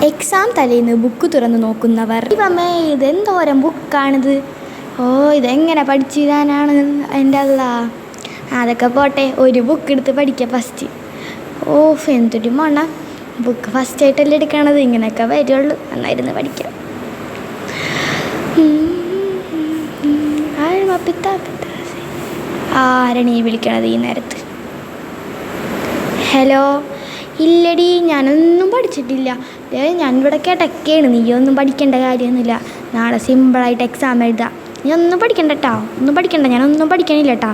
Exam തലേന്ന് book തുറന്ന് നോക്കുന്നവർ, ഇവമ്മേ ഇതെന്തോരം ബുക്കാണിത്, ഓ ഇതെങ്ങനെ പഠിച്ചിടാനാണ് എൻ്റെ അല്ല. അതൊക്കെ പോട്ടെ, ഒരു ബുക്ക് എടുത്ത് പഠിക്കുക ഫസ്റ്റ്. ഓഫ് എന്തൊരു മണ, ബുക്ക് ഫസ്റ്റ് ആയിട്ടല്ലേ എടുക്കണത്, ഇങ്ങനെയൊക്കെ വരുള്ളൂ, എന്നായിരുന്നു പഠിക്കാം. ആരാണ് ഈ വിളിക്കണത് ഈ നേരത്ത്? ഹലോ, ഇല്ലടി ഞാനൊന്നും പഠിച്ചിട്ടില്ല, ഞാനിവിടെ കിടക്കുകയാണ്. നീയൊന്നും പഠിക്കേണ്ട കാര്യമൊന്നുമില്ല, നാളെ സിമ്പിളായിട്ട് എക്സാം എഴുതാം. നീ ഒന്നും പഠിക്കണ്ട കേട്ടോ, ഒന്നും പഠിക്കണ്ട, ഞാനൊന്നും പഠിക്കണില്ല കേട്ടോ.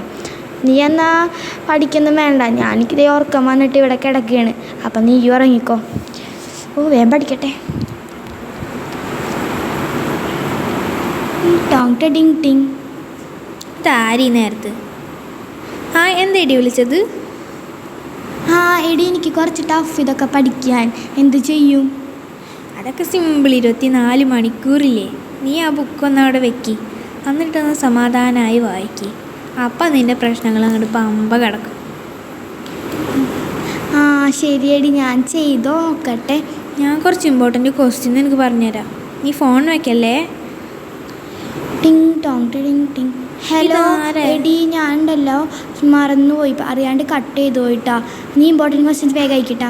നീ എന്നാ പഠിക്കൊന്നും വേണ്ട, ഞാനിതേ ഉറക്കം വന്നിട്ട് ഇവിടെ കിടക്കുകയാണ്, അപ്പം നീ ഉറങ്ങിക്കോ. ഓ വേഗം പഠിക്കട്ടെ. ടോങ് ടിങ് ടിങ്. ഇതാരീ നേരത്ത്? ആ എന്തേടി വിളിച്ചത്? ആ എടി, എനിക്ക് കുറച്ച് ടഫ് ഇതൊക്കെ പഠിക്കാൻ, എന്ത് ചെയ്യും? അതൊക്കെ സിമ്പിൾ, 24 മണിക്കൂറില്ലേ. നീ ആ ബുക്കൊന്ന് അവിടെ വെക്കി, എന്നിട്ടൊന്ന് സമാധാനമായി വായിക്കി, അപ്പം നിൻ്റെ പ്രശ്നങ്ങൾ അങ്ങോട്ട് പമ്പ കിടക്കും. ആ ശരിയടി, ഞാൻ ചെയ്തോ നോക്കട്ടെ. ഞാൻ കുറച്ച് ഇമ്പോർട്ടൻ്റ് ക്വസ്റ്റ്യൻ എനിക്ക് പറഞ്ഞുതരാം, നീ ഫോൺ വെക്കല്ലേ. ടിങ് ടോങ് ടിങ് ടിങ്. ഹലോ എടി, ഞാൻ ഉണ്ടല്ലോ മറന്നുപോയി, അറിയാണ്ട് കട്ട് ചെയ്ത് പോയിട്ടാ. നീ ഇമ്പോർട്ടൻറ്റ് ക്വസ്റ്റ്യൻസ് വേഗം അയക്കിട്ടാ.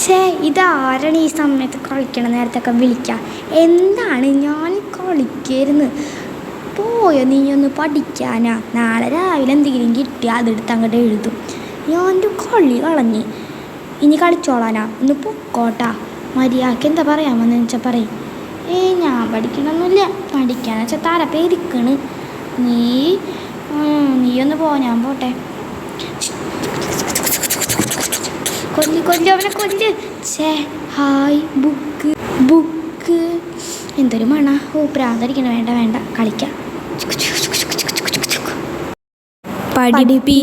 ഛേ, ഇതാരാണ് ഈ സമയത്ത് കളിക്കണം നേരത്തൊക്കെ വിളിക്കുക? എന്താണ്, ഞാൻ കളിക്കായിരുന്നു. പോയോ നീ ഒന്ന് പഠിക്കാനാ? നാളെ രാവിലെ എന്തെങ്കിലും കിട്ടിയാൽ അതെടുത്ത് അങ്ങോട്ട് എഴുതും. ഞാനൊരു കളി കളഞ്ഞ്, ഇനി കളിച്ചോളാനാ? ഒന്ന് പൊക്കോട്ടാ. മര്യാദക്ക് എന്താ പറയാമെന്ന് വെച്ചാൽ പറയും. ഞാൻ പഠിക്കണമൊന്നുമില്ല, പഠിക്കാന്ന് വെച്ചാൽ തലപ്പേരിക്കണ്. നീയൊന്ന് പോ, ഞാൻ പോട്ടെ. കൊല്ലി അവനെ കൊല്ല്. ഛേ, ഹായ് ബുക്ക് ബുക്ക്, എന്തൊരു മണ. ഓ പ്രാന്തടിക്കണം, വേണ്ട വേണ്ട, കളിക്കാം. പഠിപ്പി.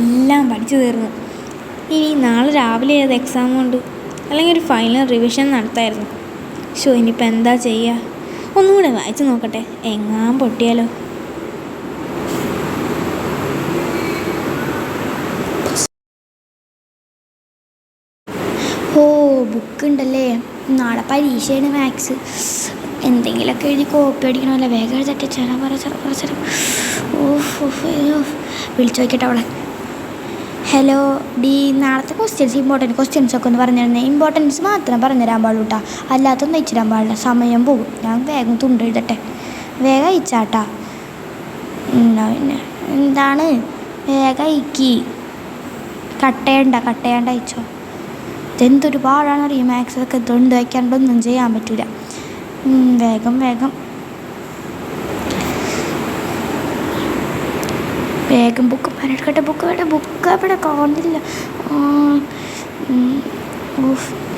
എല്ലാം പഠിച്ചു തീർന്നു. ഇനി നാളെ രാവിലെ ഏത് എക്സാം ഉണ്ട്, അല്ലെങ്കിൽ ഒരു ഫൈനൽ റിവിഷൻ നടത്തായിരുന്നു. ഇനിയിപ്പോൾ എന്താ ചെയ്യുക? ഒന്നും കൂടെ വായിച്ച് നോക്കട്ടെ, എങ്ങാൻ പൊട്ടിയാലോ. ഓ ബുക്ക് ഉണ്ടല്ലേ, നാളെ പരീക്ഷയാണ് മാത്സ്. എന്തെങ്കിലുമൊക്കെ എഴുതി കോപ്പി അടിക്കണമല്ലോ, വേഗം എഴുതട്ടെ. ചെറ വിളിച്ചു നോക്കിയിട്ട് അവളെ. ഹലോ ഡി, നാളത്തെ ഇമ്പോർട്ടൻറ്റ് ക്വസ്റ്റ്യൻസ് ഒക്കെ ഒന്ന് പറഞ്ഞു തരുന്നേ. ഇമ്പോർട്ടൻസ് മാത്രം പറഞ്ഞു തരാൻ പാടുള്ളൂ കേട്ടോ, അല്ലാത്തൊന്നും അയച്ചിടാൻ പാടില്ല, സമയം പോകും. ഞാൻ വേഗം തുണ്ട് എഴുതട്ടെ, വേഗം അയച്ചാട്ടാ. പിന്നെ എന്താണ്, വേഗം അയക്കി, കട്ടയണ്ട അയച്ചോ. ഇതെന്തൊരു പാടാണെന്നറിയാം, മാത്സൊക്കെ തൊണ്ട് വയ്ക്കാണ്ടൊന്നും ചെയ്യാൻ പറ്റില്ല. വേഗം ബുക്ക് പരട്ടെ, ബുക്ക് അവിടെ കാണുന്നില്ല.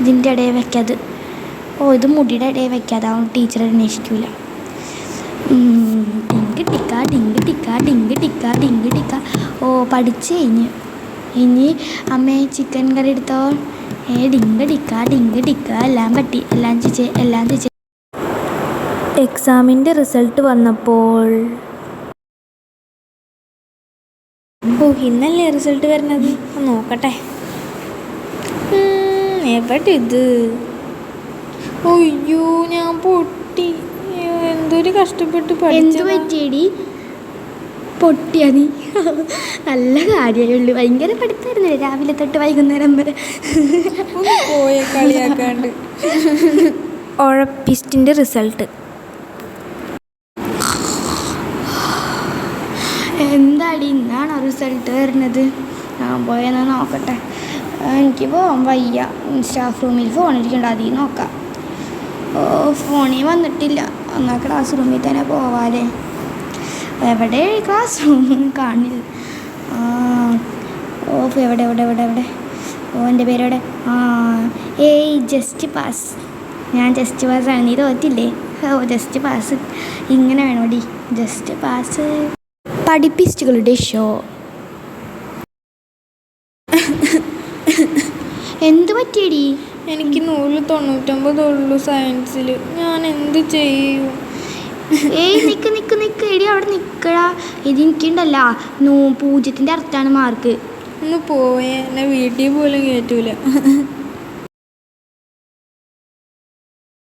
ഇതിൻ്റെ ഇടയിൽ വയ്ക്കാത്. ഓ ഇത് മുടിയുടെ ഇടയിൽ വയ്ക്കാതെ അവൻ ടീച്ചർ അന്വേഷിക്കൂല. ഡിങ്ക് ടിക്ക. ഓ പഠിച്ച് കഴിഞ്ഞ്. ഇനി അമ്മേ ചിക്കൻ കറി എടുത്തോ. ഡിങ്ക് ടിക്ക. എല്ലാം പറ്റി, എല്ലാം ചേച്ചി. എക്സാമിൻ്റെ റിസൾട്ട് വന്നപ്പോൾ, ഇന്നല്ലേ റിസൾട്ട് വരുന്നത്, നോക്കട്ടെ. എവിടെ ഇത്? അയ്യോ ഞാൻ പൊട്ടി, എന്തൊരു കഷ്ടപ്പെട്ട് എന്ത് പറ്റിയടി? പൊട്ടിയാ നീ? നല്ല കാര്യമുള്ളൂ, ഭയങ്കര പഠിത്തമായിരുന്നില്ലേ രാവിലെ തൊട്ട് വൈകുന്നേരം വരെ. പോയ കളിയാക്കാണ്ട്. ഉഴപ്പിസ്റ്റിൻ്റെ റിസൾട്ട് എന്താടി, ഇന്നാണോ റിസൾട്ട് വരുന്നത്? ഞാൻ പോയെന്നാ നോക്കട്ടെ. എനിക്ക് പോകാൻ വയ്യ, സ്റ്റാഫ് റൂമിൽ ഫോണിരിക്കണ്ട, അതിൽ നോക്കാം. ഫോണിൽ വന്നിട്ടില്ല, എന്നാൽ ക്ലാസ് റൂമിൽ തന്നെ പോവാലേ. എവിടെ ക്ലാസ് റൂം കാണില്ല. എവിടെ എൻ്റെ പേരെവിടെ? Just pass. ഞാൻ ജസ്റ്റ് പാസ്സാണ്, നീ തോറ്റില്ലേ? ജസ്റ്റ് പാസ് ഇങ്ങനെ വേണോടി, ജസ്റ്റ് പാസ്. പഠിപ്പിസ്റ്റുകളുടെ ഷോ. എന്ത് പറ്റിയടി? എനിക്ക് 199 ഉള്ളൂ സയൻസിൽ, ഞാൻ എന്ത് ചെയ്യും? ഏയ് നിക്ക് നിക്ക് നിക്ക് എടി അവിടെ നിൽക്കടാ. ഇത് എനിക്കുണ്ടല്ല 0ൻ്റെ അടുത്താണ് മാർക്ക്. ഒന്ന് പോയേ, എന്നെ വീട്ടിൽ പോലും കയറ്റൂല.